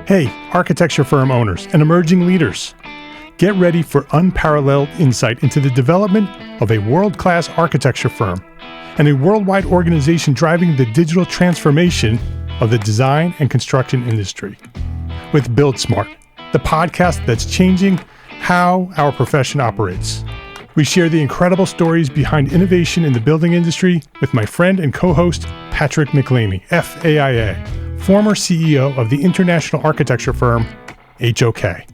Hey, architecture firm owners and emerging leaders. Get ready for unparalleled insight into the development of a world-class architecture firm and a worldwide organization driving the digital transformation of the design and construction industry. With Build Smart, the podcast that's changing how our profession operates. We share the incredible stories behind innovation in the building industry with my friend and co-host, Patrick McLeamy, FAIA, former CEO of the international architecture firm, HOK.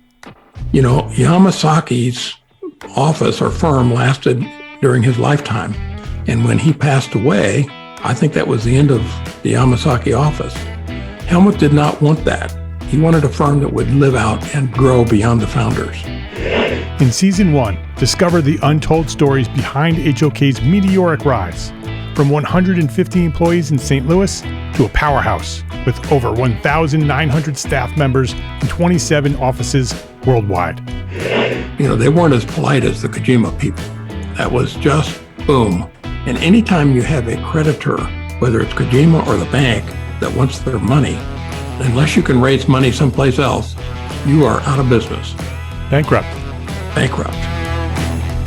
You know, Yamasaki's office or firm lasted during his lifetime. And when he passed away, I think that was the end of the Yamasaki office. Helmut did not want that. He wanted a firm that would live out and grow beyond the founders. In Season 1, discover the untold stories behind HOK's meteoric rise, from 150 employees in St. Louis to a powerhouse with over 1,900 staff members and 27 offices worldwide. You know, they weren't as polite as the Kojima people. That was just boom. And anytime you have a creditor, whether it's Kojima or the bank, that wants their money, unless you can raise money someplace else, you are out of business. Bankrupt.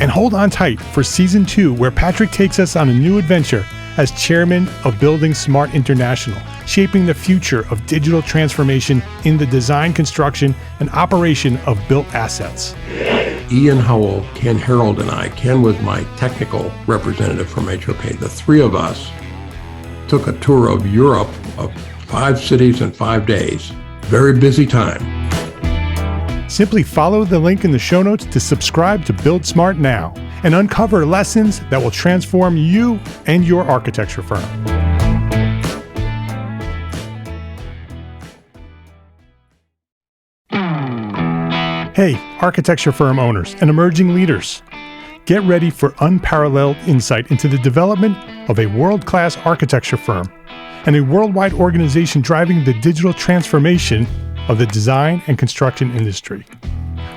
And hold on tight for Season 2, where Patrick takes us on a new adventure as chairman of Building Smart International, shaping the future of digital transformation in the design, construction, and operation of built assets. Ian Howell, Ken Harold, and I, Ken was my technical representative from HOK. The three of us took a tour of Europe of 5 cities in 5 days. Very busy time. Simply follow the link in the show notes to subscribe to Build Smart now and uncover lessons that will transform you and your architecture firm. Hey, architecture firm owners and emerging leaders. Get ready for unparalleled insight into the development of a world-class architecture firm and a worldwide organization driving the digital transformation of the design and construction industry.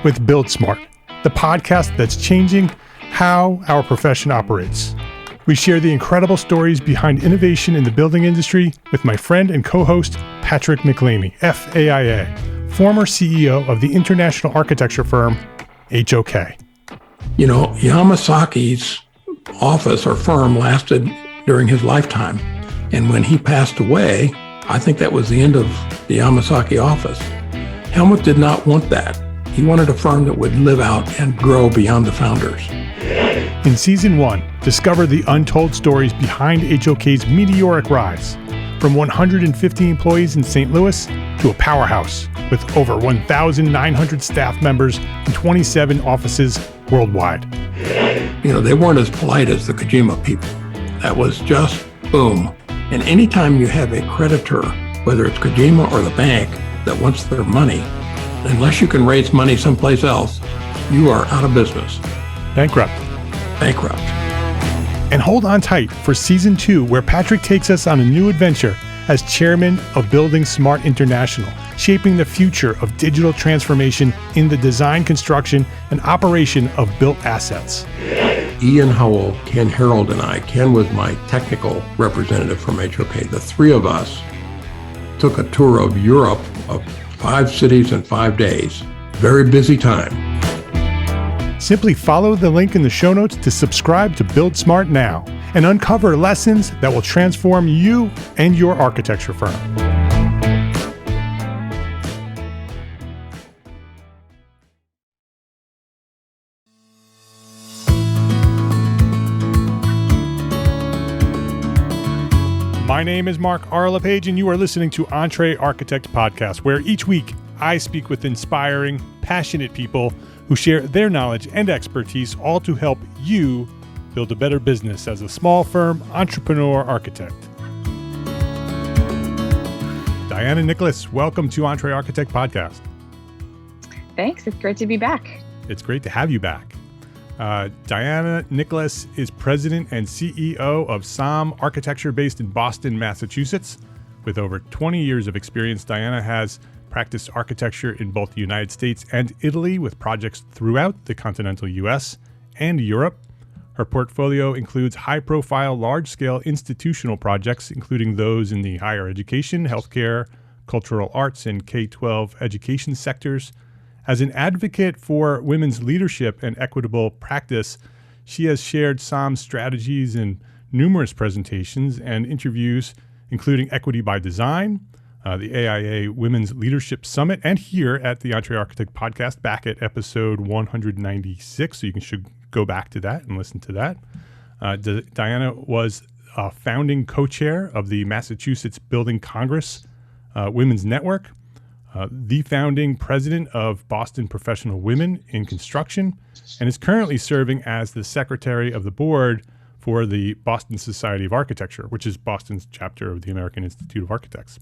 With Build Smart, the podcast that's changing how our profession operates. We share the incredible stories behind innovation in the building industry with my friend and co-host, Patrick McLeamy, FAIA, former CEO of the international architecture firm, HOK. You know, Yamasaki's office or firm lasted during his lifetime. And when he passed away, I think that was the end of the Yamasaki office. Helmut did not want that. He wanted a firm that would live out and grow beyond the founders. In Season 1, discover the untold stories behind HOK's meteoric rise, from 150 employees in St. Louis to a powerhouse with over 1,900 staff members and 27 offices worldwide. You know, they weren't as polite as the Kojima people. That was just boom. And anytime you have a creditor, whether it's Kojima or the bank, that wants their money, unless you can raise money someplace else, you are out of business. Bankrupt. And hold on tight for Season 2, where Patrick takes us on a new adventure as chairman of Building Smart International, shaping the future of digital transformation in the design, construction, and operation of built assets. Ian Howell, Ken Harold, and I, Ken was my technical representative from HOK. The three of us took a tour of Europe of 5 cities in 5 days. Very busy time. Simply follow the link in the show notes to subscribe to Build Smart now and uncover lessons that will transform you and your architecture firm. My name is Mark R. LePage, and you are listening to EntreArchitect podcast, where each week I speak with inspiring, passionate people who share their knowledge and expertise, all to help you build a better business as a small firm entrepreneur architect. Diana Nicklaus, welcome to EntreArchitect podcast. Thanks. It's great to be back. It's great to have you back. Diana Nicklaus is president and CEO of Saam Architecture based in Boston, Massachusetts. With over 20 years of experience, Diana has practiced architecture in both the United States and Italy with projects throughout the continental US and Europe. Her portfolio includes high-profile, large-scale institutional projects, including those in the higher education, healthcare, cultural arts, and K-12 education sectors. As an advocate for women's leadership and equitable practice, she has shared Saam's strategies in numerous presentations and interviews, including Equity by Design, the AIA Women's Leadership Summit, and here at the EntreArchitect podcast, back at episode 196. So you should go back to that and listen to that. Diana was a founding co-chair of the Massachusetts Building Congress Women's Network, the founding president of Boston Professional Women in Construction, and is currently serving as the secretary of the board for the Boston Society of Architecture, which is Boston's chapter of the American Institute of Architects.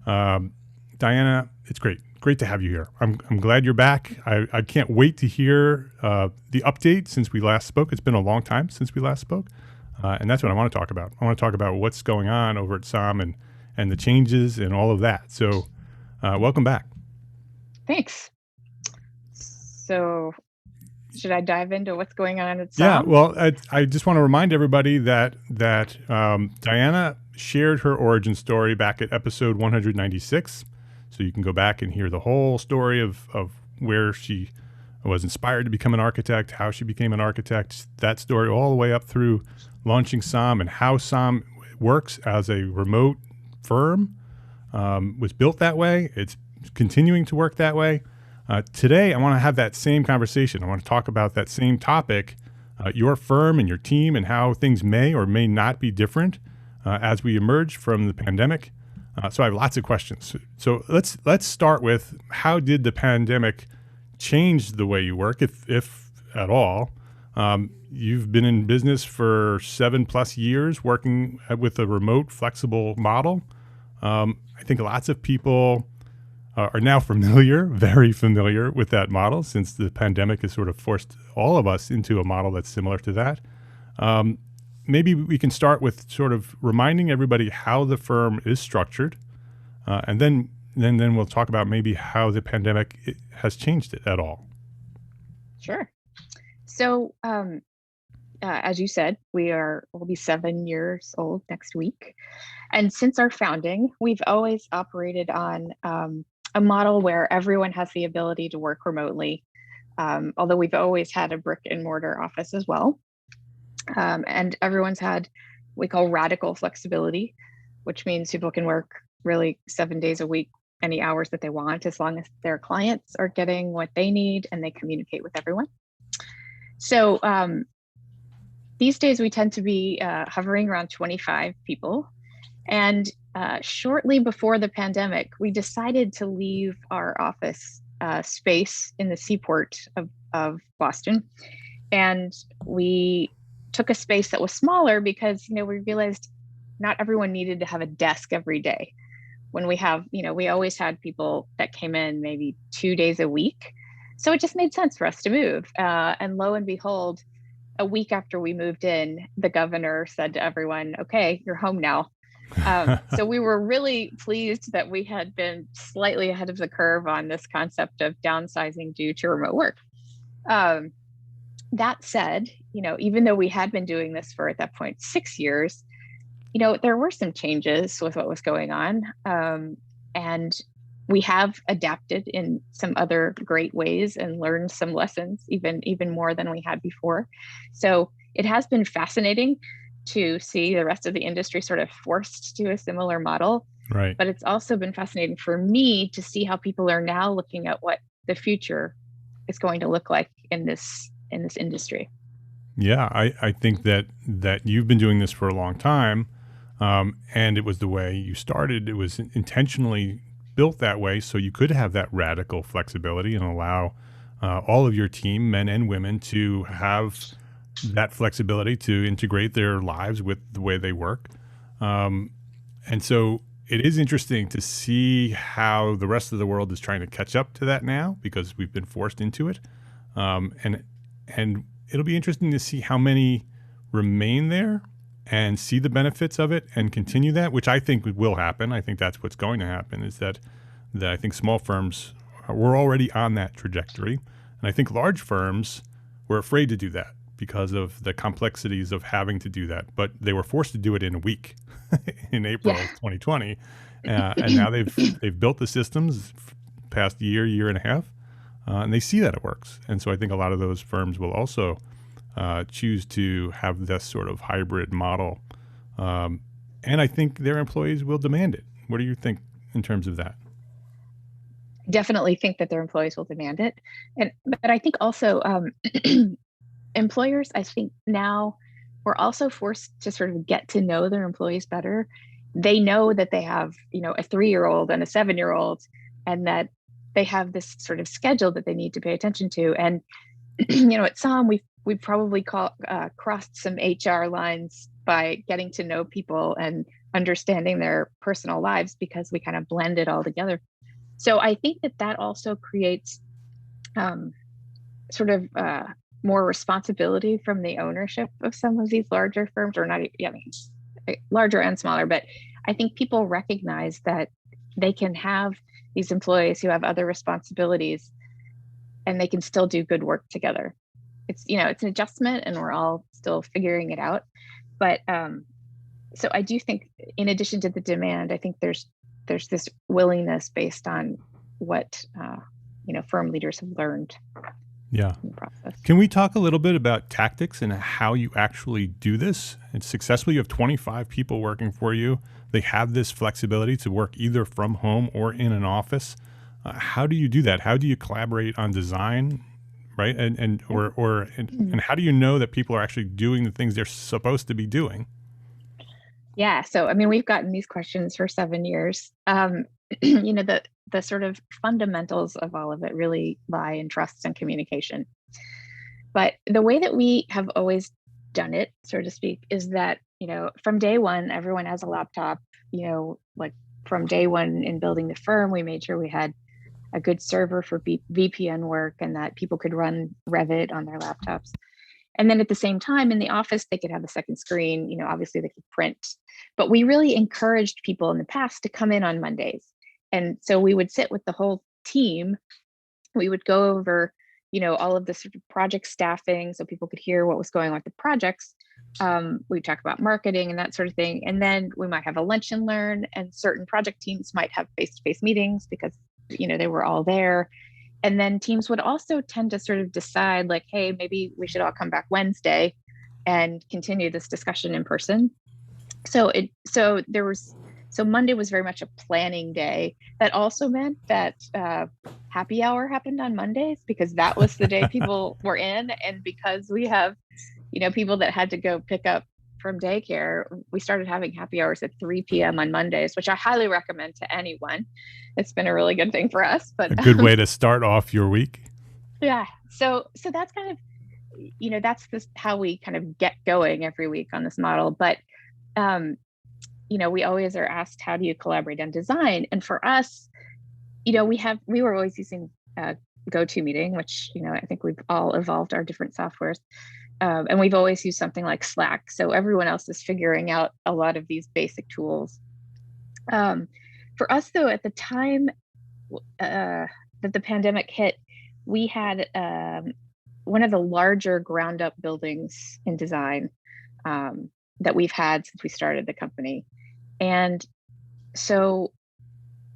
Diana, it's great to have you here. I'm glad you're back. I can't wait to hear the update since we last spoke. It's been a long time since we last spoke, and that's what I want to talk about. I want to talk about what's going on over at Saam and the changes and all of that. So welcome back. Thanks. So should I dive into what's going on at Saam? Yeah, well, I just want to remind everybody that Diana shared her origin story back at episode 196. So you can go back and hear the whole story of where she was inspired to become an architect, how she became an architect, that story all the way up through launching Saam and how Saam works as a remote firm, was built that way. It's continuing to work that way. Today, I want to have that same conversation. I want to talk about that same topic, your firm and your team, and how things may or may not be different as we emerge from the pandemic. So I have lots of questions. So let's start with, how did the pandemic change the way you work, if at all? You've been in business for 7+ years working with a remote, flexible model. I think lots of people are now very familiar with that model, since the pandemic has sort of forced all of us into a model that's similar to that. Maybe we can start with sort of reminding everybody how the firm is structured, and then we'll talk about maybe how the pandemic has changed it at all. Sure. So, as you said, we'll be 7 years old next week. And since our founding, we've always operated on a model where everyone has the ability to work remotely, although we've always had a brick and mortar office as well. And everyone's had what we call radical flexibility, which means people can work really 7 days a week, any hours that they want, as long as their clients are getting what they need and they communicate with everyone. So these days we tend to be hovering around 25 people. And shortly before the pandemic, we decided to leave our office space in the seaport of Boston. And we took a space that was smaller because, we realized not everyone needed to have a desk every day. When we have, we always had people that came in maybe 2 days a week. So it just made sense for us to move. And lo and behold, a week after we moved in, the governor said to everyone, okay, you're home now. So we were really pleased that we had been slightly ahead of the curve on this concept of downsizing due to remote work. That said, even though we had been doing this for, at that point, 6 years, there were some changes with what was going on. And we have adapted in some other great ways and learned some lessons, even more than we had before. So it has been fascinating to see the rest of the industry sort of forced to a similar model. Right. But it's also been fascinating for me to see how people are now looking at what the future is going to look like in this industry. Yeah, I think that you've been doing this for a long time, and it was the way you started. It was intentionally built that way so you could have that radical flexibility and allow all of your team, men and women, to have that flexibility to integrate their lives with the way they work. And so it is interesting to see how the rest of the world is trying to catch up to that now, because we've been forced into it. And it'll be interesting to see how many remain there and see the benefits of it and continue that, which I think will happen. I think that's what's going to happen, is that I think small firms were already on that trajectory. And I think large firms were afraid to do that because of the complexities of having to do that. But they were forced to do it in a week in April of 2020. and now they've built the systems past year and a half, and they see that it works. And so I think a lot of those firms will also choose to have this sort of hybrid model, and I think their employees will demand it. What do you think in terms of that? Definitely think that their employees will demand it, but I think also employers, I think now we're also forced to sort of get to know their employees better. They know that they have, a 3-year-old and a 7-year-old, and that they have this sort of schedule that they need to pay attention to. And at Saam, we've probably crossed some HR lines by getting to know people and understanding their personal lives, because we kind of blend it all together. So I think that also creates sort of more responsibility from the ownership of some of these larger firms, or not, larger and smaller. But I think people recognize that they can have these employees who have other responsibilities, and they can still do good work together. It's an adjustment, and we're all still figuring it out. But so I do think, in addition to the demand, I think there's this willingness based on what firm leaders have learned. Yeah. In the process. Can we talk a little bit about tactics and how you actually do this? And successfully, you have 25 people working for you. They have this flexibility to work either from home or in an office. How do you do that? How do you collaborate on design, right? And how do you know that people are actually doing the things they're supposed to be doing? Yeah. So, we've gotten these questions for 7 years. The sort of fundamentals of all of it really lie in trust and communication. But the way that we have always done it, so to speak, is that, from day one, everyone has a laptop. Like from day one in building the firm, we made sure we had a good server for VPN work, and that people could run Revit on their laptops. And then at the same time, in the office, they could have a second screen. Obviously they could print. But we really encouraged people in the past to come in on Mondays. And so we would sit with the whole team. We would go over, all of the sort of project staffing, so people could hear what was going on with the projects. We'd talk about marketing and that sort of thing. And then we might have a lunch and learn, and certain project teams might have face-to-face meetings because, they were all there. And then teams would also tend to sort of decide, like, hey, maybe we should all come back Wednesday and continue this discussion in person. So Monday was very much a planning day. That also meant that happy hour happened on Mondays, because that was the day people were in. And because we have, people that had to go pick up from daycare, we started having happy hours at 3 p.m. on Mondays, which I highly recommend to anyone. It's been a really good thing for us. But a good way to start off your week. Yeah. So that's kind of, that's how we kind of get going every week on this model. But we always are asked, how do you collaborate on design? And for us, we were always using GoToMeeting, which, I think we've all evolved our different softwares. And we've always used something like Slack. So everyone else is figuring out a lot of these basic tools. For us, though, at the time that the pandemic hit, we had one of the larger ground up buildings in design that we've had since we started the company. And so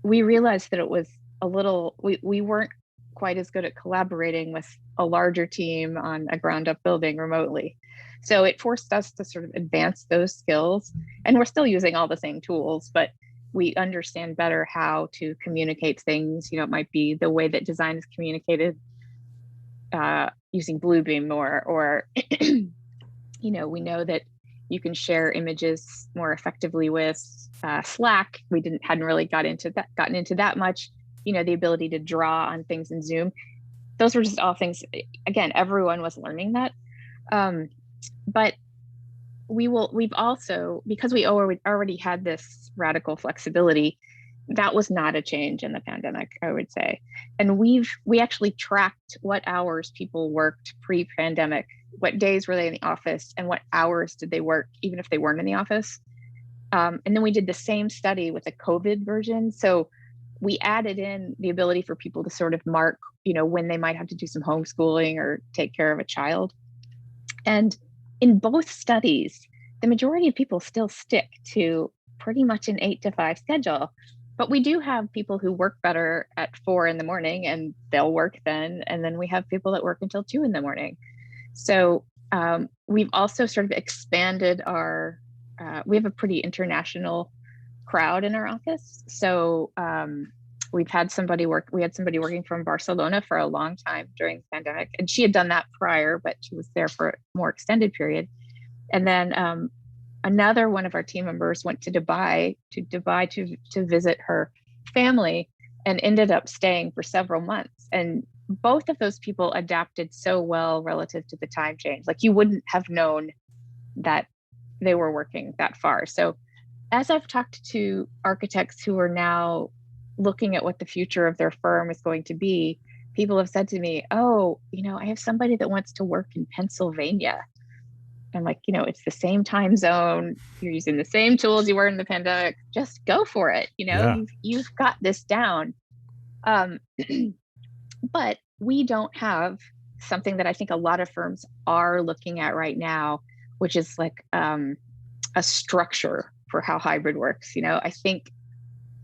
we realized that it was we weren't quite as good at collaborating with a larger team on a ground up building remotely. So it forced us to sort of advance those skills. And we're still using all the same tools, but we understand better how to communicate things. It might be the way that design is communicated using Bluebeam more, or, we know that you can share images more effectively with Slack. We hadn't really gotten into that much. The ability to draw on things in Zoom. Those were just all things. Again, everyone was learning that. But we've also, because we already had this radical flexibility, that was not a change in the pandemic, I would say. And we actually tracked what hours people worked pre-pandemic. What days were they in the office, and what hours did they work, even if they weren't in the office? And then we did the same study with a COVID version. So we added in the ability for people to sort of mark, when they might have to do some homeschooling or take care of a child. And in both studies, the majority of people still stick to pretty much an 8 to 5 schedule. But we do have people who work better at 4 in the morning and they'll work then. And then we have people that work until 2 in the morning. So we've also sort of expanded we have a pretty international crowd in our office. So we had somebody working from Barcelona for a long time during the pandemic, and she had done that prior, but she was there for a more extended period. And then another one of our team members went to Dubai to visit her family and ended up staying for several months. And both of those people adapted so well relative to the time change. Like, you wouldn't have known that they were working that far. So as I've talked to architects who are now looking at what the future of their firm is going to be, people have said to me, oh, I have somebody that wants to work in Pennsylvania. I'm like, it's the same time zone. You're using the same tools you were in the pandemic. Just go for it. Yeah. You've got this down. But we don't have something that I think a lot of firms are looking at right now, which is like a structure for how hybrid works. I think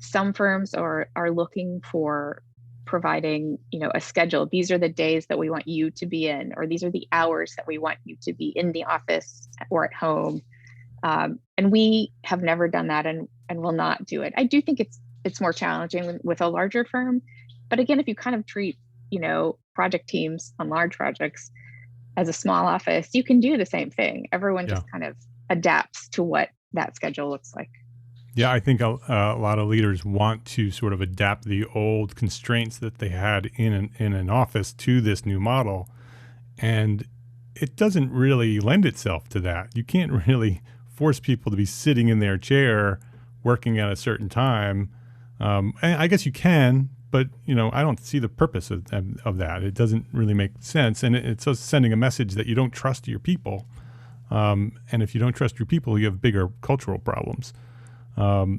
some firms are looking for providing, a schedule. These are the days that we want you to be in, or these are the hours that we want you to be in the office or at home. And we have never done that and will not do it. I do think it's more challenging with a larger firm. But again, if you kind of treat, project teams on large projects as a small office, you can do the same thing. Everyone just kind of adapts to what that schedule looks like. Yeah, I think a lot of leaders want to sort of adapt the old constraints that they had in an office to this new model. And it doesn't really lend itself to that. You can't really force people to be sitting in their chair working at a certain time. And I guess you can, but I don't see the purpose of that. It doesn't really make sense. And it's just sending a message that you don't trust your people. And if you don't trust your people, you have bigger cultural problems. So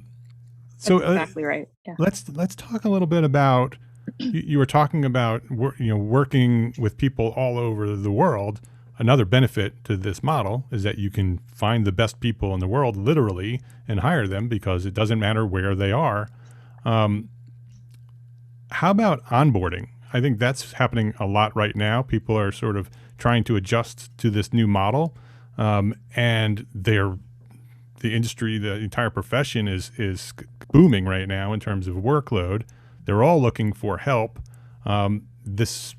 that's exactly right. Yeah. Let's talk a little bit about, you were talking about working with people all over the world. Another benefit to this model is that you can find the best people in the world literally and hire them because it doesn't matter where they are. How about onboarding? I think that's happening a lot right now. People are sort of trying to adjust to this new model, and the industry, the entire profession is booming right now in terms of workload. They're all looking for help. This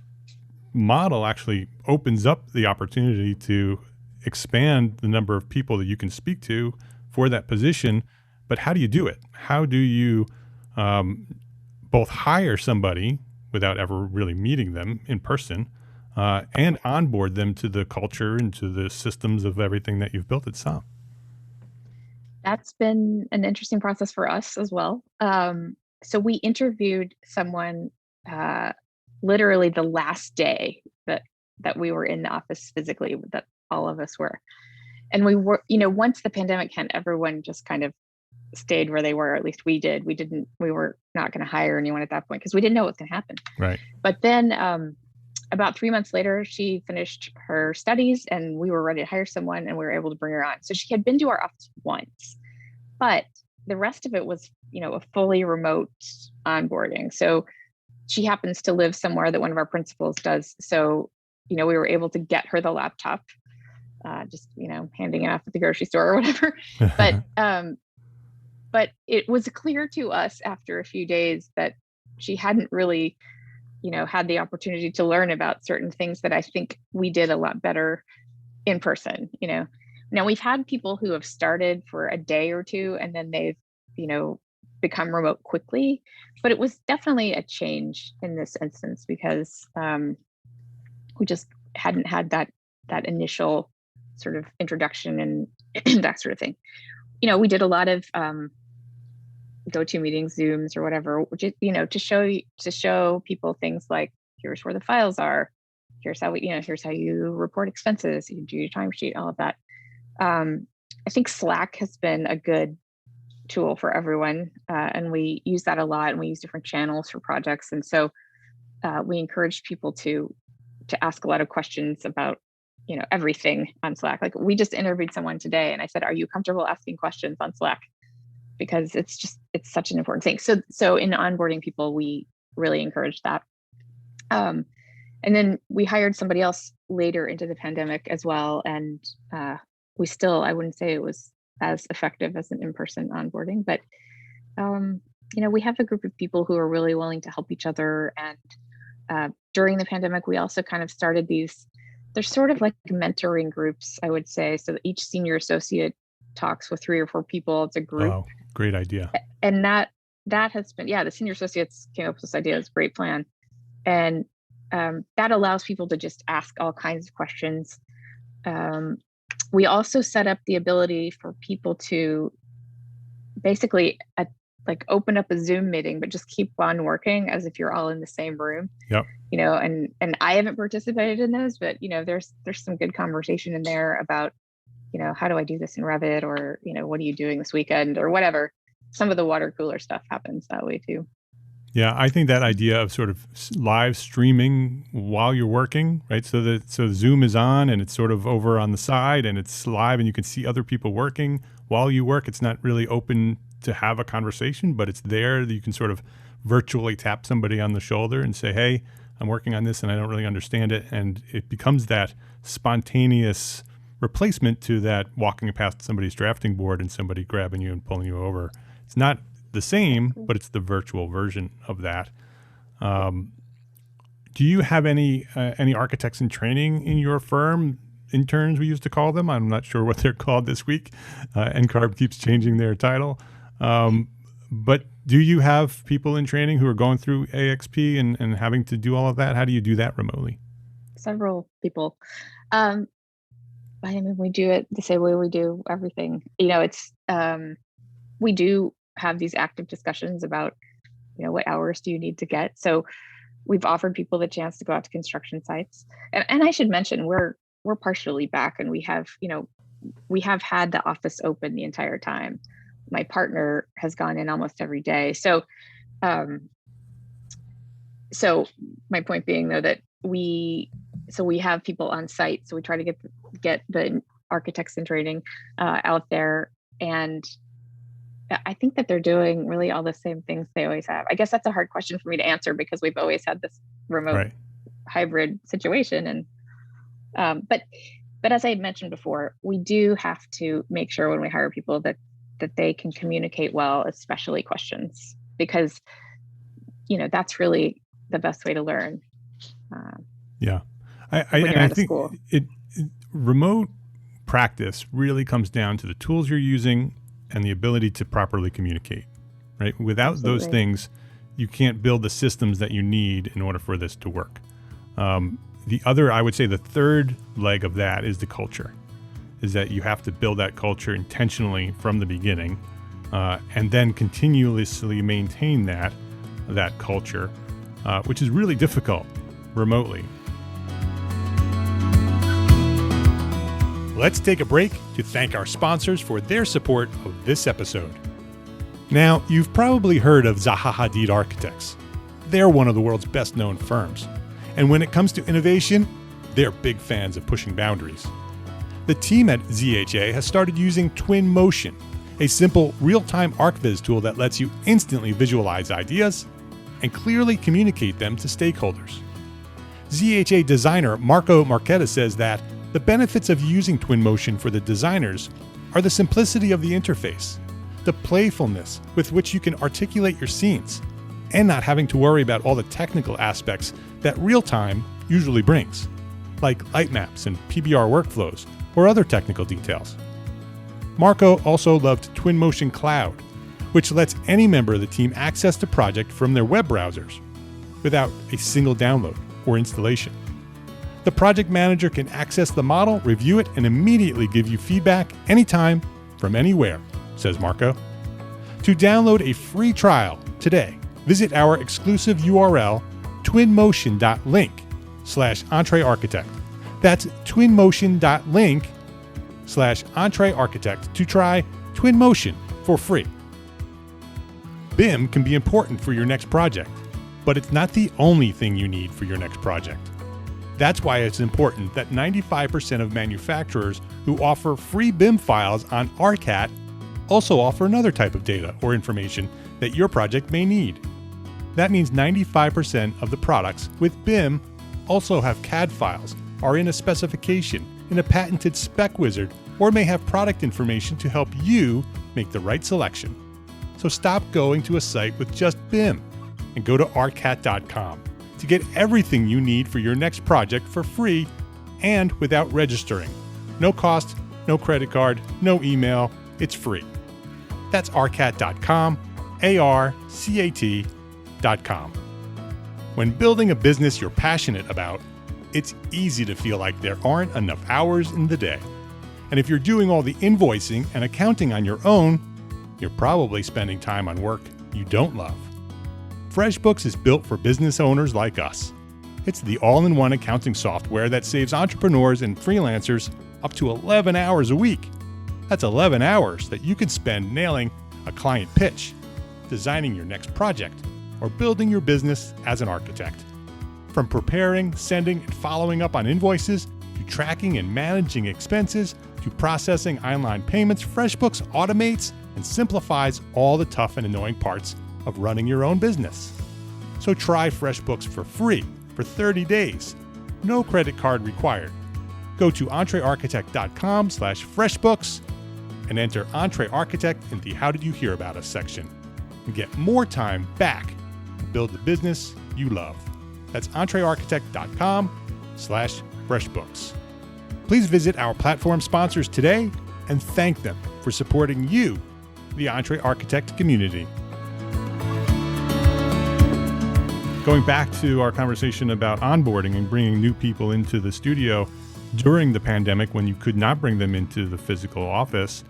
model actually opens up the opportunity to expand the number of people that you can speak to for that position. But how do you do it? How do you both hire somebody without ever really meeting them in person and onboard them to the culture and to the systems of everything that you've built at Saam? That's been an interesting process for us as well. So we interviewed someone literally the last day that we were in the office physically, that all of us were. And we were, once the pandemic hit, everyone just kind of stayed where they were. At least we did. We were not going to hire anyone at that point because we didn't know what was going to happen. Right. But then about 3 months later, she finished her studies and we were ready to hire someone and we were able to bring her on. So she had been to our office once, but the rest of it was, a fully remote onboarding. So she happens to live somewhere that one of our principals does. So, we were able to get her the laptop, just, handing it off at the grocery store or whatever. But it was clear to us after a few days that she hadn't really, had the opportunity to learn about certain things that I think we did a lot better in person. Now we've had people who have started for a day or two and then they've, become remote quickly, but it was definitely a change in this instance because we just hadn't had that initial sort of introduction and that sort of thing. We did a lot of GoToMeetings, Zooms, or whatever, just, to show people things like, here's where the files are, here's how here's how you report expenses, you do your timesheet, all of that. I think Slack has been a good tool for everyone, and we use that a lot, and we use different channels for projects, and so we encourage people to ask a lot of questions about everything on Slack. Like, we just interviewed someone today and I said, are you comfortable asking questions on Slack? because it's such an important thing. So in onboarding people, we really encourage that. And then we hired somebody else later into the pandemic as well. And I wouldn't say it was as effective as an in-person onboarding, but we have a group of people who are really willing to help each other. And during the pandemic, we also kind of started they're sort of like mentoring groups, I would say. So each senior associate talks with 3 or 4 people. It's a group. Oh, great idea. And that has been, the senior associates came up with this idea. It's a great plan. And that allows people to just ask all kinds of questions. We also set up the ability for people to basically open up a Zoom meeting, but just keep on working as if you're all in the same room. Yep. And I haven't participated in those, but there's some good conversation in there about, how do I do this in Revit, or, what are you doing this weekend, or whatever. Some of the water cooler stuff happens that way too. Yeah, I think that idea of sort of live streaming while you're working, right? So Zoom is on and it's sort of over on the side and it's live and you can see other people working while you work. It's not really open to have a conversation, but it's there. You can sort of virtually tap somebody on the shoulder and say, hey, I'm working on this and I don't really understand it. And it becomes that spontaneous replacement to that walking past somebody's drafting board and somebody grabbing you and pulling you over. It's not the same, but it's the virtual version of that. Do you have any architects in training in your firm? Interns, we used to call them. I'm not sure what they're called this week. NCARB keeps changing their title. But do you have people in training who are going through AXP and having to do all of that? How do you do that remotely? Several people. We do it the same way we do everything. We do have these active discussions about, what hours do you need to get? So we've offered people the chance to go out to construction sites. And I should mention, we're partially back, and we have had the office open the entire time. My partner has gone in almost every day. So my point being, though, that we have people on site. So we try to get the architects in training out there, and I think that they're doing really all the same things they always have. I guess that's a hard question for me to answer because we've always had this remote hybrid situation. And but as I mentioned before, we do have to make sure when we hire people that they can communicate well, especially questions, because that's really the best way to learn. I think remote practice really comes down to the tools you're using and the ability to properly communicate, right? Without those things, you can't build the systems that you need in order for this to work. I would say the third leg of that is the culture, is that you have to build that culture intentionally from the beginning, and then continuously maintain that culture, which is really difficult remotely. Let's take a break to thank our sponsors for their support of this episode. Now, you've probably heard of Zaha Hadid Architects. They're one of the world's best-known firms. And when it comes to innovation, they're big fans of pushing boundaries. The team at ZHA has started using Twinmotion, a simple real-time ArchViz tool that lets you instantly visualize ideas and clearly communicate them to stakeholders. ZHA designer Marco Marchetta says that the benefits of using Twinmotion for the designers are the simplicity of the interface, the playfulness with which you can articulate your scenes, and not having to worry about all the technical aspects that real-time usually brings, like light maps and PBR workflows or other technical details. Marco also loved Twinmotion Cloud, which lets any member of the team access the project from their web browsers without a single download or installation. The project manager can access the model, review it, and immediately give you feedback anytime from anywhere, says Marco. To download a free trial today, visit our exclusive URL, twinmotion.link/EntreArchitect. That's twinmotion.link/EntreArchitect to try Twinmotion for free. BIM can be important for your next project, but it's not the only thing you need for your next project. That's why it's important that 95% of manufacturers who offer free BIM files on ARCAT also offer another type of data or information that your project may need. That means 95% of the products with BIM also have CAD files, are in a specification, in a patented spec wizard, or may have product information to help you make the right selection. So stop going to a site with just BIM and go to arcat.com to get everything you need for your next project for free and without registering. No cost, no credit card, no email. It's free. That's arcat.com, ARCAT.com. When building a business you're passionate about, it's easy to feel like there aren't enough hours in the day. And if you're doing all the invoicing and accounting on your own, you're probably spending time on work you don't love. FreshBooks is built for business owners like us. It's the all-in-one accounting software that saves entrepreneurs and freelancers up to 11 hours a week. That's 11 hours that you can spend nailing a client pitch, designing your next project, or building your business as an architect. From preparing, sending, and following up on invoices, to tracking and managing expenses, to processing online payments, FreshBooks automates and simplifies all the tough and annoying parts of running your own business. So try FreshBooks for free for 30 days. No credit card required. Go to EntreArchitect.com/FreshBooks and enter EntreArchitect in the How Did You Hear About Us section and get more time back to build the business you love. That's EntreArchitect.com/FreshBooks. Please visit our platform sponsors today and thank them for supporting you, the EntreArchitect community. Going back to our conversation about onboarding and bringing new people into the studio during the pandemic when you could not bring them into the physical office,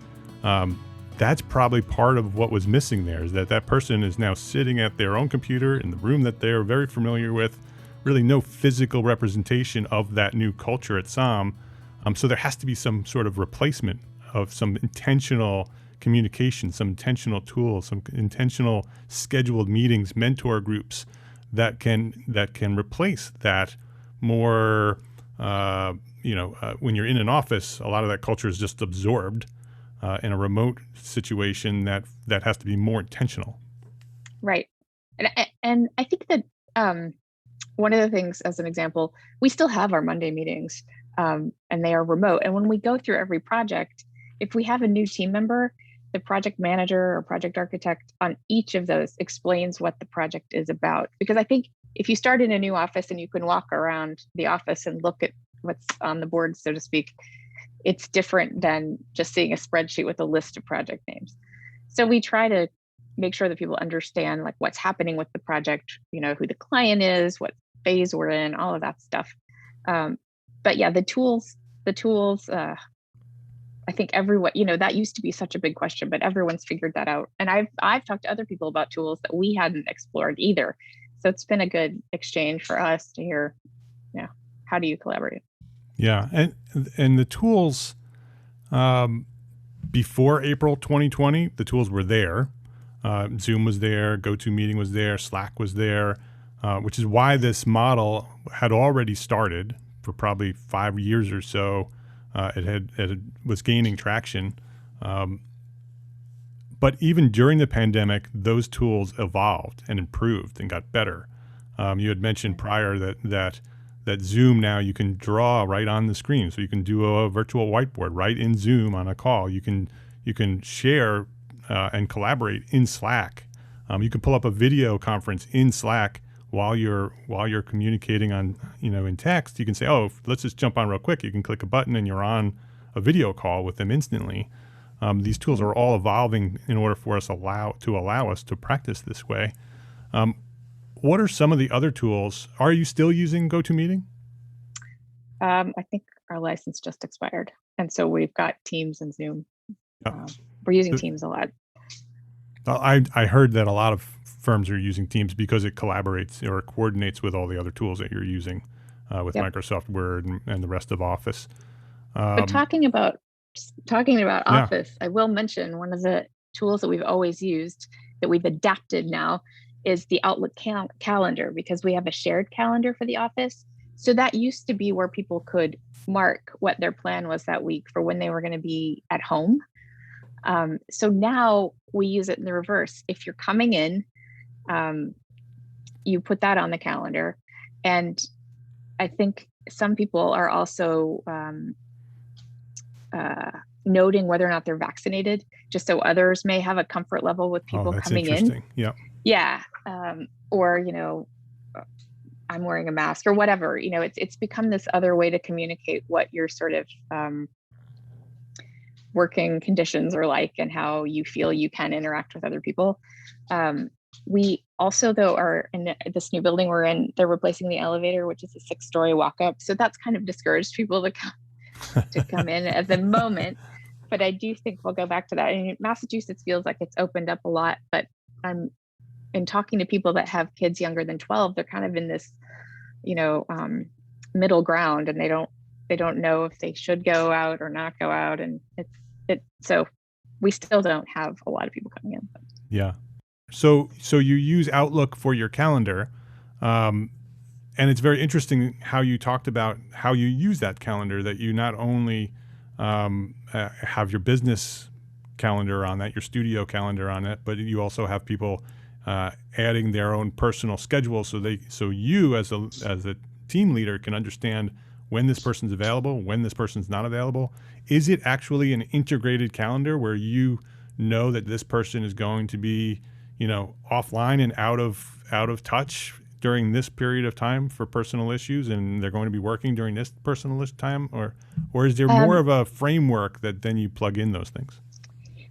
that's probably part of what was missing there, is that person is now sitting at their own computer in the room that they're very familiar with, really no physical representation of that new culture at Saam. So there has to be some sort of replacement of some intentional communication, some intentional tools, some intentional scheduled meetings, mentor groups that can replace that more, when you're in an office, a lot of that culture is just absorbed. In a remote situation, that has to be more intentional. Right. And I think that one of the things, as an example, we still have our Monday meetings and they are remote. And when we go through every project, if we have a new team member, the project manager or project architect on each of those explains what the project is about. Because I think if you start in a new office and you can walk around the office and look at what's on the board, so to speak, it's different than just seeing a spreadsheet with a list of project names. So we try to make sure that people understand like what's happening with the project, who the client is, what phase we're in, all of that stuff. But yeah, the tools, I think everyone, that used to be such a big question, but everyone's figured that out. And I've talked to other people about tools that we hadn't explored either. So it's been a good exchange for us to hear, how do you collaborate? Yeah, and the tools before April 2020, the tools were there. Zoom was there, GoToMeeting was there, Slack was there, which is why this model had already started for probably 5 years or so. It was gaining traction. But even during the pandemic, those tools evolved and improved and got better. You had mentioned prior that Zoom now you can draw right on the screen. So you can do a virtual whiteboard right in Zoom on a call. You can share and collaborate in Slack. You can pull up a video conference in Slack while you're communicating on in text. You can say, oh, let's just jump on real quick. You can click a button and you're on a video call with them instantly. These tools are all evolving in order for us to allow us to practice this way. What are some of the other tools? Are you still using GoToMeeting? I think our license just expired. And so we've got Teams and Zoom. We're using Teams a lot. I heard that a lot of firms are using Teams because it collaborates or coordinates with all the other tools that you're using with Microsoft Word and the rest of Office. But talking about Office, I will mention one of the tools that we've always used that we've adapted now is the Outlook calendar, because we have a shared calendar for the office. So that used to be where people could mark what their plan was that week for when they were going to be at home. So now we use it in the reverse. If you're coming in, you put that on the calendar. And I think some people are also noting whether or not they're vaccinated, just so others may have a comfort level with people that's coming interesting. in. Yeah. Yeah. Or, I'm wearing a mask or whatever, it's become this other way to communicate what your sort of working conditions are like and how you feel you can interact with other people. We also, though, are in this new building we're in, they're replacing the elevator, which is a 6-story walk up. So that's kind of discouraged people to come in at the moment. But I do think we'll go back to that. I mean, Massachusetts feels like it's opened up a lot, but I'm in talking to people that have kids younger than 12, they're kind of in this, middle ground, and they don't know if they should go out or not go out. And so we still don't have a lot of people coming in. Yeah. So you use Outlook for your calendar. And it's very interesting how you talked about how you use that calendar, that you not only have your business calendar on that, your studio calendar on it, but you also have people adding their own personal schedule, so you as a team leader can understand when this person's available, when this person's not available. Is it actually an integrated calendar where you know that this person is going to be, offline and out of touch during this period of time for personal issues, and they're going to be working during this personal time, or is there more of a framework that then you plug in those things?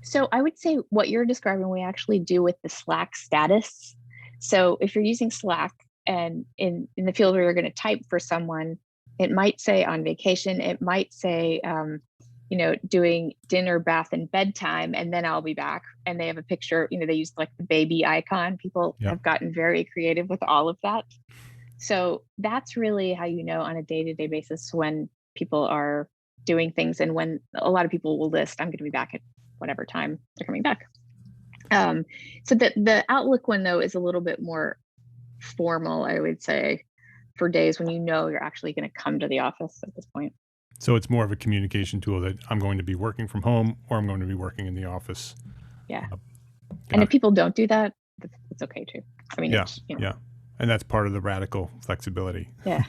So I would say what you're describing, we actually do with the Slack status. So if you're using Slack and in the field where you're going to type for someone, it might say on vacation, it might say, doing dinner, bath, and bedtime, and then I'll be back. And they have a picture, they use like the baby icon. People have gotten very creative with all of that. So that's really how you know on a day-to-day basis when people are doing things, and when a lot of people will list, I'm going to be back at whatever time they're coming back. So the Outlook one, though, is a little bit more formal, I would say, for days when you're actually going to come to the office at this point. So it's more of a communication tool that I'm going to be working from home or I'm going to be working in the office. Yeah. And if people don't do that, it's okay too. I mean, yeah. And that's part of the radical flexibility. Yeah.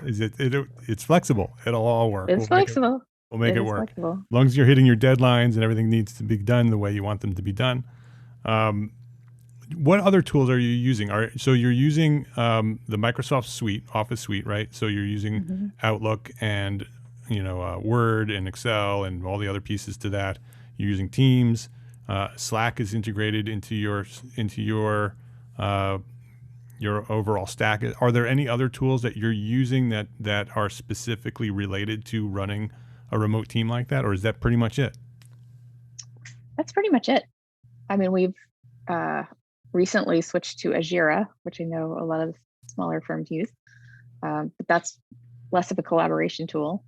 It's flexible. It'll all work. It's flexible. We'll make it work. Flexible. As long as you're hitting your deadlines and everything needs to be done the way you want them to be done. What other tools are you using? So you're using the Microsoft Suite, Office Suite, right? So you're using Outlook and Word and Excel and all the other pieces to that. You're using Teams. Slack is integrated into your overall stack. Are there any other tools that you're using that are specifically related to running a remote team like that, or is that pretty much it? That's pretty much it. I mean, we've recently switched to Azure, which I know a lot of smaller firms use, but that's less of a collaboration tool.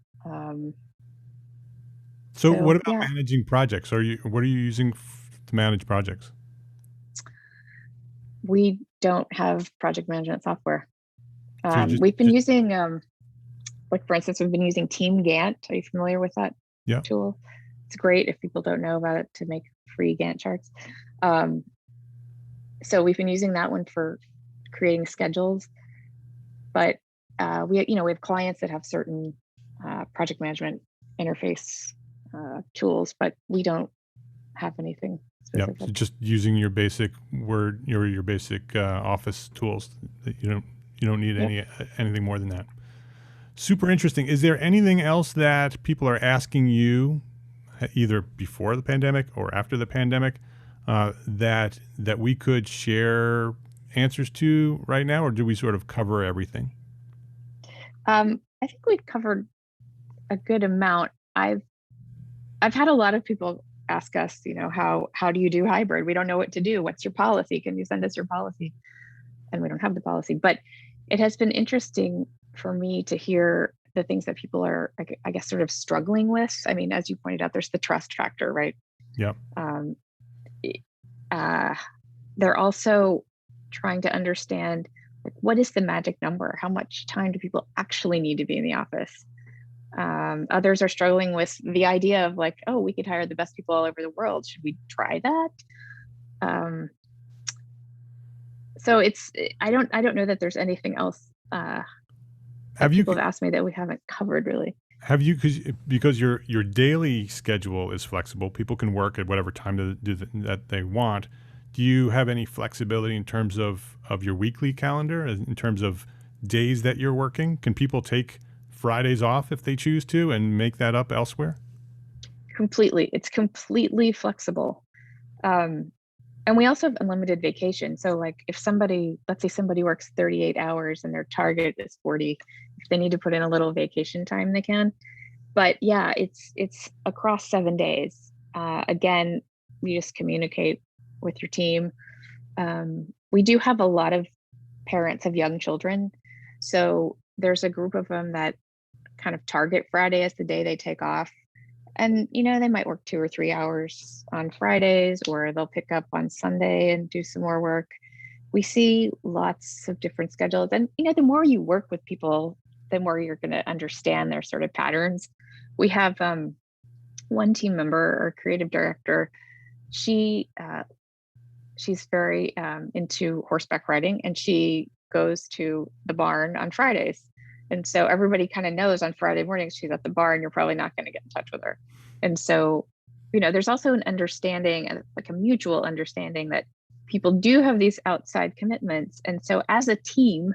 So what about managing projects? What are you using to manage projects? We don't have project management software. We've been using, for instance, we've been using Team Gantt. Are you familiar with that tool? It's great if people don't know about it, to make free Gantt charts. So we've been using that one for creating schedules, but we have clients that have certain project management interface tools, but we don't have anything specific. So just using your basic Word, your basic Office tools. You don't need anything more than that. Super interesting. Is there anything else that people are asking you, either before the pandemic or after the pandemic, that we could share answers to right now, or do we sort of cover everything? I think we've covered a good amount. I've had a lot of people ask us, how do you do hybrid? We don't know what to do. What's your policy? Can you send us your policy? And we don't have the policy, but it has been interesting for me to hear the things that people are, I guess, sort of struggling with. I mean, as you pointed out, there's the trust factor, right? Yeah. They're also trying to understand, what is the magic number? How much time do people actually need to be in the office? Others are struggling with the idea of like, oh, we could hire the best people all over the world. Should we try that? So I don't know that there's anything else that people have asked me that we haven't covered really. Have you, because your daily schedule is flexible, people can work at whatever time that they want. Do you have any flexibility in terms of your weekly calendar, in terms of days that you're working? Can people take Fridays off if they choose to and make that up elsewhere? Completely. It's completely flexible. And we also have unlimited vacation. So like if let's say somebody works 38 hours and their target is 40, if they need to put in a little vacation time, they can. But yeah, it's across 7 days. Again, you just communicate with your team. We do have a lot of parents of young children. So there's a group of them that kind of target Friday as the day they take off. And, they might work 2 or 3 hours on Fridays, or they'll pick up on Sunday and do some more work. We see lots of different schedules. And, the more you work with people, the more you're going to understand their sort of patterns. We have one team member, our creative director. She's very into horseback riding, and she goes to the barn on Fridays. And so everybody kind of knows on Friday mornings she's at the barn, you're probably not going to get in touch with her. And so, there's also an understanding, like a mutual understanding, that people do have these outside commitments. And so as a team,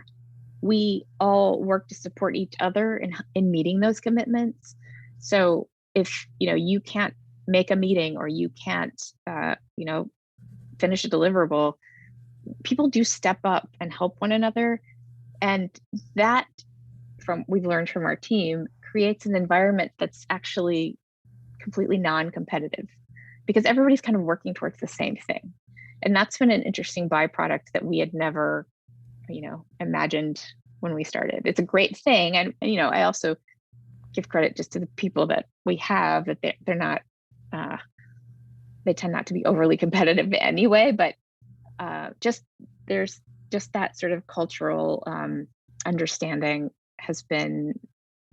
we all work to support each other in meeting those commitments. So if, you can't make a meeting, or you can't, finish a deliverable, people do step up and help one another. And that, we've learned from our team, creates an environment that's actually completely non-competitive, because everybody's kind of working towards the same thing. And that's been an interesting byproduct that we had never, imagined when we started. It's a great thing. And, I also give credit just to the people that we have, that they're not, they tend not to be overly competitive anyway, but there's just that sort of cultural understanding has been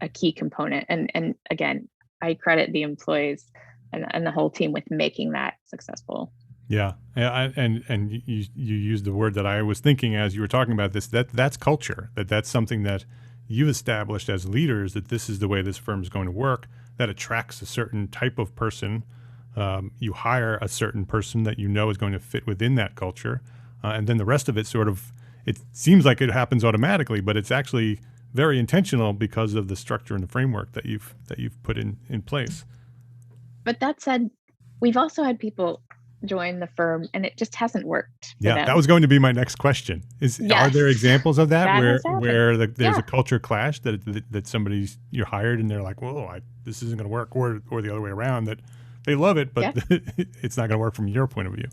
a key component. And again, I credit the employees and the whole team with making that successful. Yeah. And you used the word that I was thinking as you were talking about this, that's culture, that's something that you established as leaders, that this is the way this firm is going to work, that attracts a certain type of person. You hire a certain person that is going to fit within that culture. And then the rest of it it seems like it happens automatically, but it's actually very intentional because of the structure and the framework that you've put in place. But that said, we've also had people join the firm and it just hasn't worked. Yeah, that was going to be my next question. Are there examples of that where there's a culture clash that you're hired and they're like, whoa, this isn't going to work, or the other way around, that they love it, but it's not going to work from your point of view?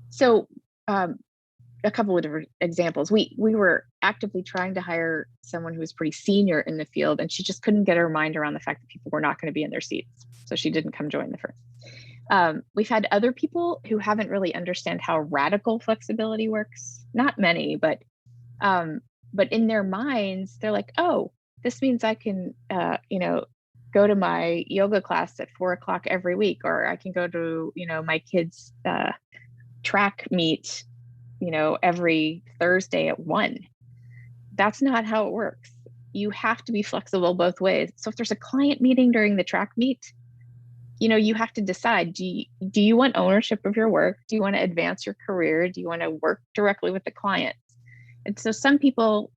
So a couple of different examples. We were actively trying to hire someone who was pretty senior in the field, and she just couldn't get her mind around the fact that people were not going to be in their seats. So she didn't come join the firm. We've had other people who haven't really understand how radical flexibility works. Not many, but in their minds, they're like, oh, this means I can, go to my yoga class at 4:00 every week, or I can go to, my kids' track meet, every Thursday at 1. That's not how it works. You have to be flexible both ways. So if there's a client meeting during the track meet, you have to decide, do you want ownership of your work? Do you want to advance your career? Do you want to work directly with the clients? And so some people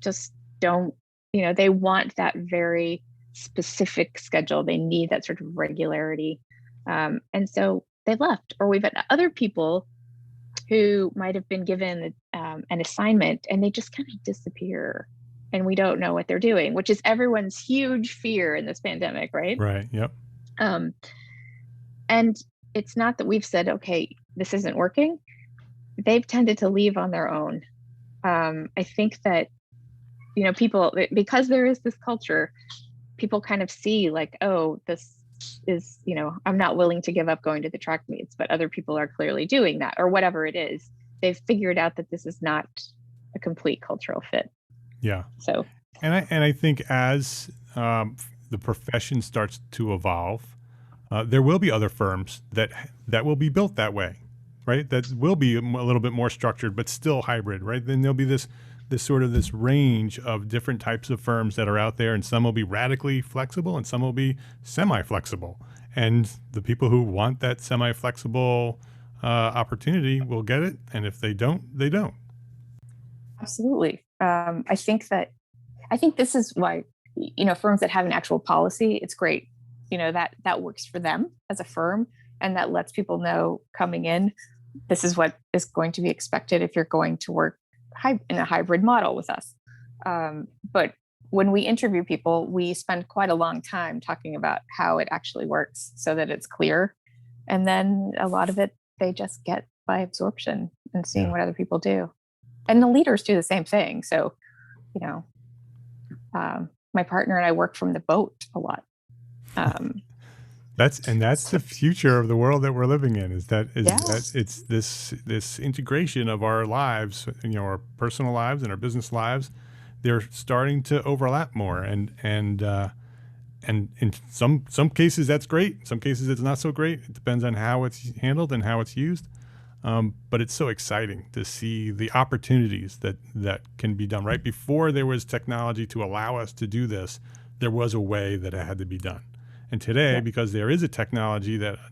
just don't, they want that very specific schedule. They need that sort of regularity. And so they left. Or we've had other people who might have been given an assignment and they just kind of disappear and we don't know what they're doing, which is everyone's huge fear in this pandemic, right? Right. Yep. And it's not that we've said, okay, this isn't working. They've tended to leave on their own. I think that, people, because there is this culture, people kind of see like, oh, this is, I'm not willing to give up going to the track meets, but other people are clearly doing that, or whatever it is. They've figured out that this is not a complete cultural fit. Yeah. So, and I think as the profession starts to evolve, there will be other firms that will be built that way, right? That will be a little bit more structured, but still hybrid, right? Then there'll be this range of different types of firms that are out there, and some will be radically flexible and some will be semi-flexible. And the people who want that semi-flexible opportunity will get it, and if they don't, they don't. Absolutely. I think this is why, firms that have an actual policy, it's great. That works for them as a firm, and that lets people know coming in, this is what is going to be expected if you're going to work in a hybrid model with us. But when we interview people, we spend quite a long time talking about how it actually works so that it's clear. And then a lot of it, they just get by absorption and seeing what other people do. And the leaders do the same thing. So, my partner and I work from the boat a lot. That's the future of the world that we're living in, is that it's this integration of our lives, our personal lives and our business lives. They're starting to overlap more, and in some cases that's great. In some cases it's not so great. It depends on how it's handled and how it's used. But it's so exciting to see the opportunities that can be done. Right before there was technology to allow us to do this, there was a way that it had to be done. And today, because there is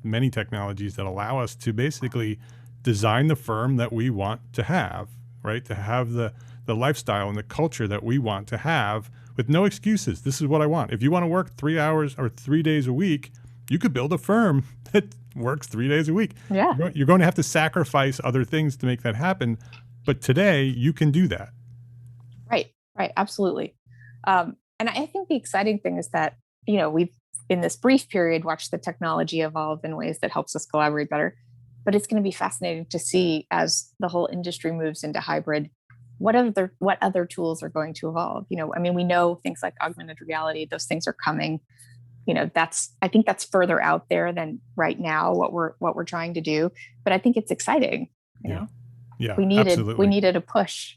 many technologies that allow us to basically design the firm that we want to have, right? To have the lifestyle and the culture that we want to have with no excuses. This is what I want. If you want to work 3 hours or 3 days a week, you could build a firm that works 3 days a week. Yeah. You're going to have to sacrifice other things to make that happen. But today you can do that. Right. Absolutely. And I think the exciting thing is that, we've, in this brief period, watched the technology evolve in ways that helps us collaborate better. But it's going to be fascinating to see, as the whole industry moves into hybrid, what other tools are going to evolve. We know things like augmented reality; those things are coming. I think that's further out there than right now what we're trying to do. But I think it's exciting. Yeah, we needed a push.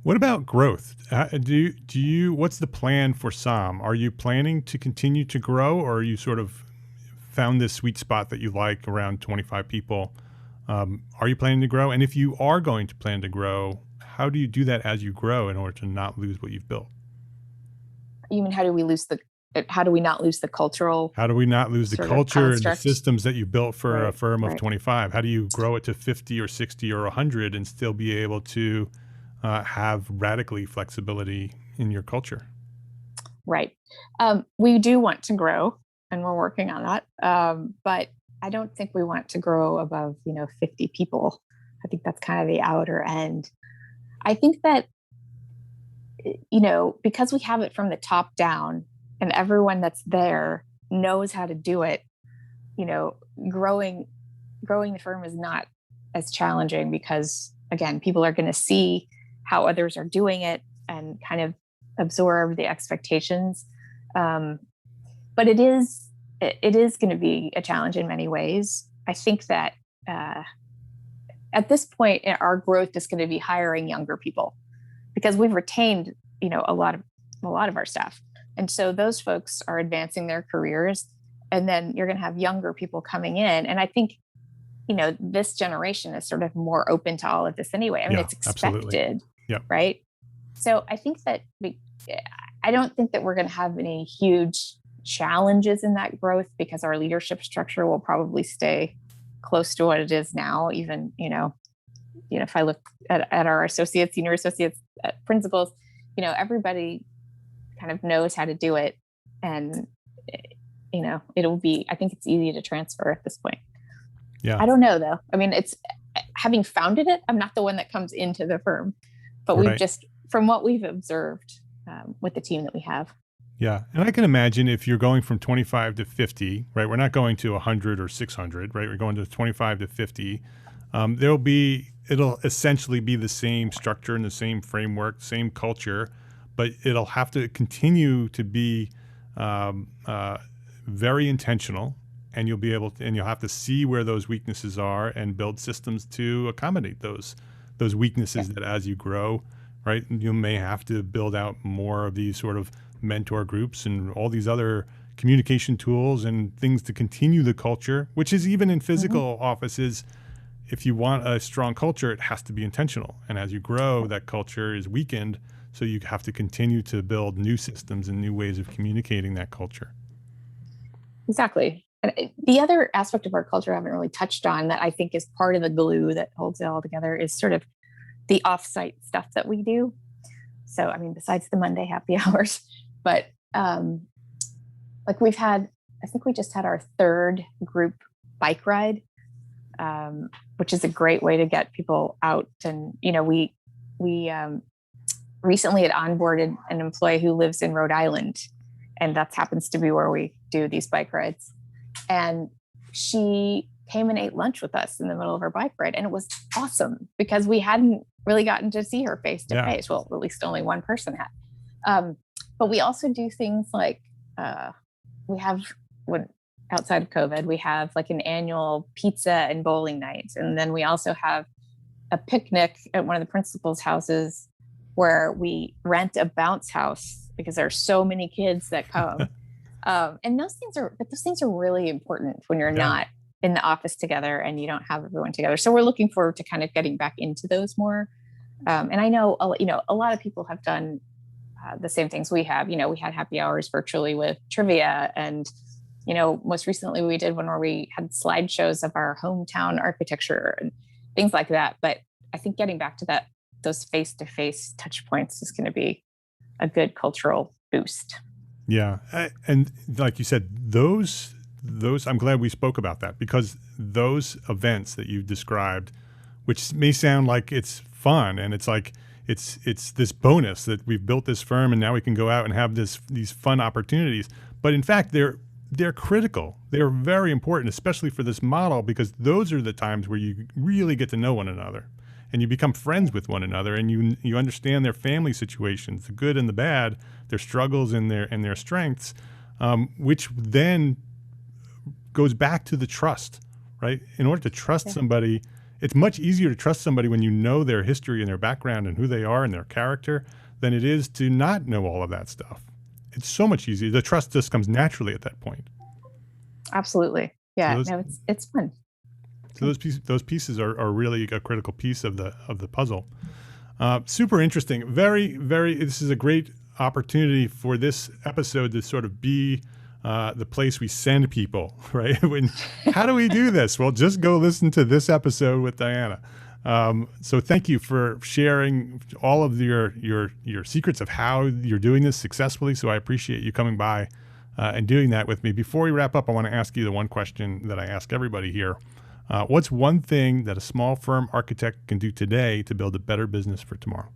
What about growth? What's the plan for Saam? Are you planning to continue to grow, or are you sort of found this sweet spot that you like around 25 people? Are you planning to grow? And if you are going to plan to grow, how do you do that as you grow in order to not lose what you've built? You mean, how do we not lose the cultural? How do we not lose the culture and the systems that you built for a firm of 25? How do you grow it to 50 or 60 or 100 and still be able to have radically flexibility in your culture? Right. We do want to grow, and we're working on that. But I don't think we want to grow above, 50 people. I think that's kind of the outer end. I think that, because we have it from the top down and everyone that's there knows how to do it, growing the firm is not as challenging, because, again, people are going to see how others are doing it and kind of absorb the expectations. But it is going to be a challenge in many ways. I think that at this point, our growth is going to be hiring younger people, because we've retained, a lot of our staff. And so those folks are advancing their careers, and then you're going to have younger people coming in. And I think, this generation is sort of more open to all of this anyway. It's expected, right? So I think that I don't think that we're going to have any huge challenges in that growth, because our leadership structure will probably stay close to what it is now. Even, if I look at our associates, senior associates, principals, everybody kind of knows how to do it. And, I think it's easy to transfer at this point. Yeah. I don't know though. It's, having founded it, I'm not the one that comes into the firm, but we've just, from what we've observed with the team that we have. Yeah. And I can imagine if you're going from 25 to 50, right? We're not going to 100 or 600, right? We're going to 25 to 50. It'll essentially be the same structure and the same framework, same culture, but it'll have to continue to be very intentional, and you'll have to see where those weaknesses are and build systems to accommodate those weaknesses that, as you grow, right? You may have to build out more of these sort of mentor groups and all these other communication tools and things to continue the culture, which is even in physical offices. If you want a strong culture, it has to be intentional. And as you grow, that culture is weakened. So you have to continue to build new systems and new ways of communicating that culture. Exactly. And the other aspect of our culture I haven't really touched on that I think is part of the glue that holds it all together is sort of the offsite stuff that we do. So, I mean, besides the Monday happy hours, but like I think we just had our third group bike ride, which is a great way to get people out. And, we recently had onboarded an employee who lives in Rhode Island, and that happens to be where we do these bike rides. And she came and ate lunch with us in the middle of our bike ride. And it was awesome because we hadn't really gotten to see her face to face. Well, at least only one person had. But we also do things like outside of COVID, we have like an annual pizza and bowling night. And then we also have a picnic at one of the principal's houses where we rent a bounce house because there are so many kids that come. And those things are really important when you're not in the office together and you don't have everyone together. So we're looking forward to kind of getting back into those more. And I know, a lot of people have done the same things we have. We had happy hours virtually with trivia, and most recently we did one where we had slideshows of our hometown architecture and things like that. But I think getting back to those face-to-face touch points is going to be a good cultural boost. Yeah. And like you said, those, I'm glad we spoke about that, because those events that you described, which may sound like it's fun and it's like, it's this bonus that we've built this firm and now we can go out and have these fun opportunities. But in fact, they're critical. They're very important, especially for this model, because those are the times where you really get to know one another and you become friends with one another, and you understand their family situations, the good and the bad, their struggles and their strengths, which then goes back to the trust, right? In order to trust somebody, it's much easier to trust somebody when you know their history and their background and who they are and their character than it is to not know all of that stuff. It's so much easier. The trust just comes naturally at that point. Absolutely. Yeah. It's fun. So those pieces are really a critical piece of the puzzle. Super interesting. Very, very. This is a great opportunity for this episode to sort of be the place we send people, right? How do we do this? Well, just go listen to this episode with Diana. So thank you for sharing all of your secrets of how you're doing this successfully. So I appreciate you coming by and doing that with me. Before we wrap up, I want to ask you the one question that I ask everybody here. What's one thing that a small firm architect can do today to build a better business for tomorrow?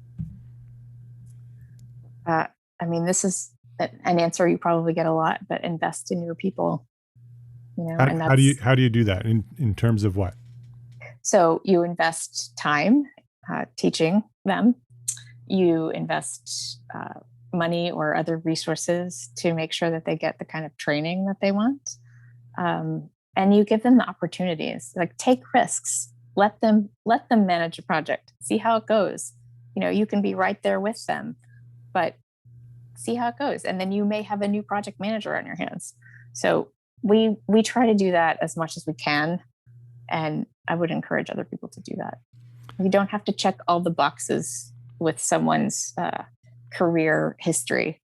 This is an answer you probably get a lot, but invest in your people. How do you do that in terms of what? So you invest time teaching them. You invest money or other resources to make sure that they get the kind of training that they want. And you give them the opportunities, like take risks, let them manage a project, see how it goes. You can be right there with them, but see how it goes. And then you may have a new project manager on your hands. So we try to do that as much as we can. And I would encourage other people to do that. You don't have to check all the boxes with someone's career history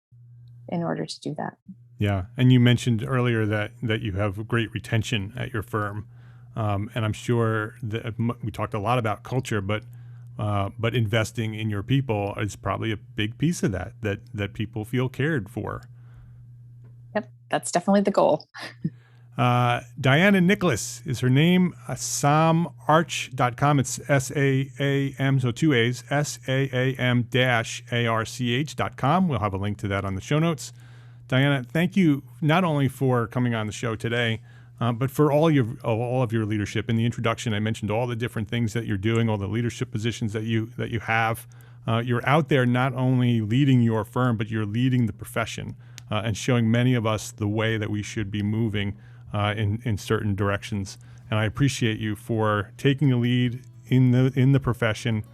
in order to do that. Yeah. And you mentioned earlier that you have great retention at your firm. And I'm sure that we talked a lot about culture, but investing in your people is probably a big piece of that people feel cared for. Yep. That's definitely the goal. Diana Nicklaus is her name. SaamArch.com. It's SAAM, so 2 A's, SAAM-ARCH.com. We'll have a link to that on the show notes. Diana, thank you not only for coming on the show today, but for all of your leadership. In the introduction, I mentioned all the different things that you're doing, all the leadership positions that you have. You're out there not only leading your firm, but you're leading the profession and showing many of us the way that we should be moving in certain directions. And I appreciate you for taking the lead in the profession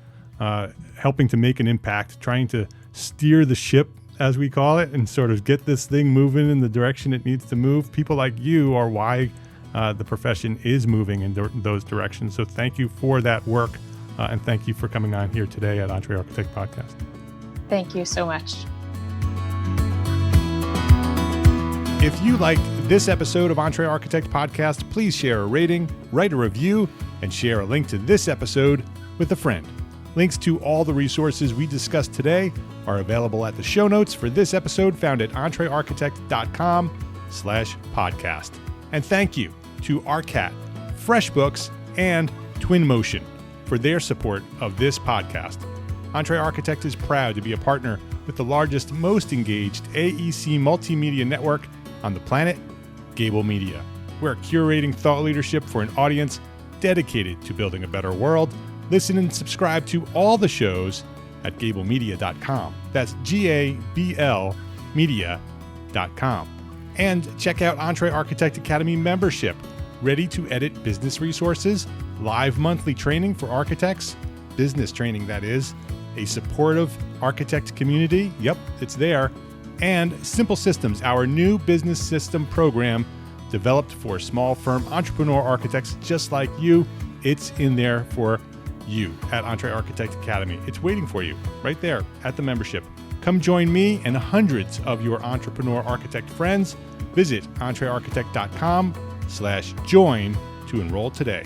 helping to make an impact, trying to steer the ship, as we call it, and sort of get this thing moving in the direction it needs to move. People like you are why the profession is moving in those directions. So thank you for that work, and thank you for coming on here today at EntreArchitect Podcast. Thank you so much. If you liked this episode of EntreArchitect Podcast, please share a rating, write a review, and share a link to this episode with a friend. Links to all the resources we discussed today are available at the show notes for this episode found at entrearchitect.com/podcast. And thank you to ARCAT, FreshBooks, and Twinmotion for their support of this podcast. EntreArchitect is proud to be a partner with the largest, most engaged AEC multimedia network on the planet, Gable Media. We're curating thought leadership for an audience dedicated to building a better world. Listen and subscribe to all the shows at gablemedia.com. That's GABL media.com. And check out EntreArchitect Academy membership. Ready to edit business resources, live monthly training for architects, business training that is, a supportive architect community, yep, it's there, and Simple Systems, our new business system program developed for small firm entrepreneur architects just like you. It's in there for you at EntreArchitect Academy. It's waiting for you right there at the membership. Come join me and hundreds of your entrepreneur architect friends. Visit entrearchitect.com/join to enroll today.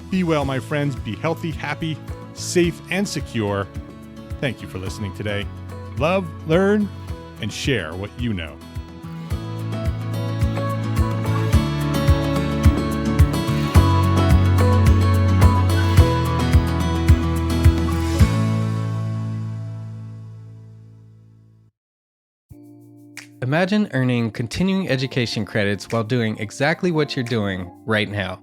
Be well, my friends. Be healthy, happy, safe, and secure. Thank you for listening today. Love, learn, and share what you know. Imagine earning continuing education credits while doing exactly what you're doing right now.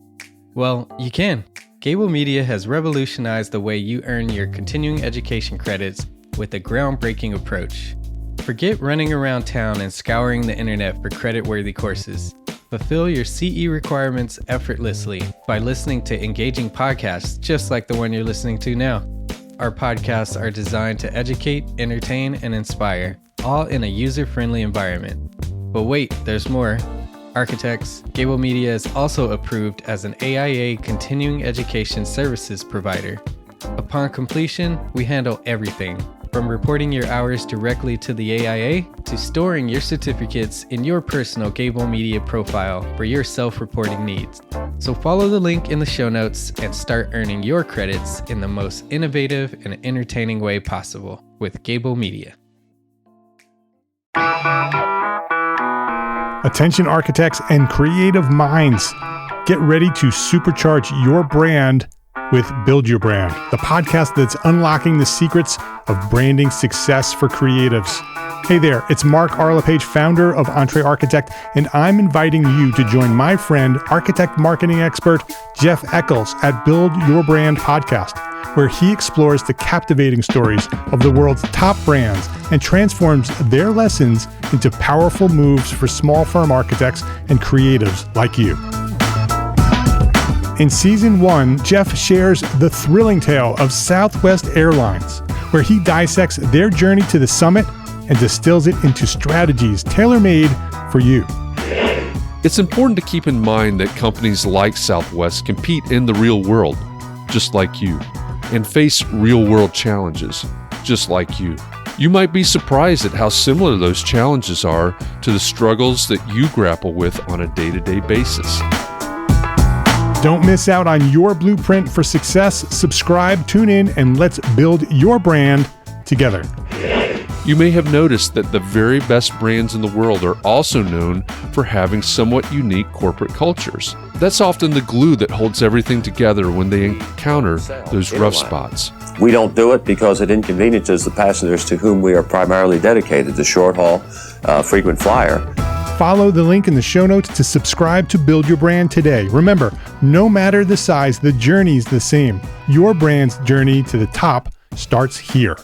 Well, you can. Gable Media has revolutionized the way you earn your continuing education credits with a groundbreaking approach. Forget running around town and scouring the internet for credit-worthy courses. Fulfill your CE requirements effortlessly by listening to engaging podcasts just like the one you're listening to now. Our podcasts are designed to educate, entertain, and inspire, all in a user-friendly environment. But wait, there's more. Architects, Gable Media is also approved as an AIA continuing education services provider. Upon completion, we handle everything, from reporting your hours directly to the AIA to storing your certificates in your personal Gable Media profile for your self-reporting needs. So follow the link in the show notes and start earning your credits in the most innovative and entertaining way possible with Gable Media. Attention architects and creative minds, get ready to supercharge your brand with Build Your Brand, the podcast that's unlocking the secrets of branding success for creatives. Hey there, it's Mark Arlepage, founder of EntreArchitect, and I'm inviting you to join my friend, architect marketing expert Jeff Eccles at Build Your Brand podcast, where he explores the captivating stories of the world's top brands and transforms their lessons into powerful moves for small firm architects and creatives like you. In Season 1, Jeff shares the thrilling tale of Southwest Airlines, where he dissects their journey to the summit and distills it into strategies tailor-made for you. It's important to keep in mind that companies like Southwest compete in the real world, just like you, and face real-world challenges, just like you. You might be surprised at how similar those challenges are to the struggles that you grapple with on a day-to-day basis. Don't miss out on your blueprint for success. Subscribe, tune in, and let's build your brand together. You may have noticed that the very best brands in the world are also known for having somewhat unique corporate cultures. That's often the glue that holds everything together when they encounter those rough spots. We don't do it because it inconveniences the passengers to whom we are primarily dedicated, the short haul, frequent flyer. Follow the link in the show notes to subscribe to Build Your Brand today. Remember, no matter the size, the journey's the same. Your brand's journey to the top starts here.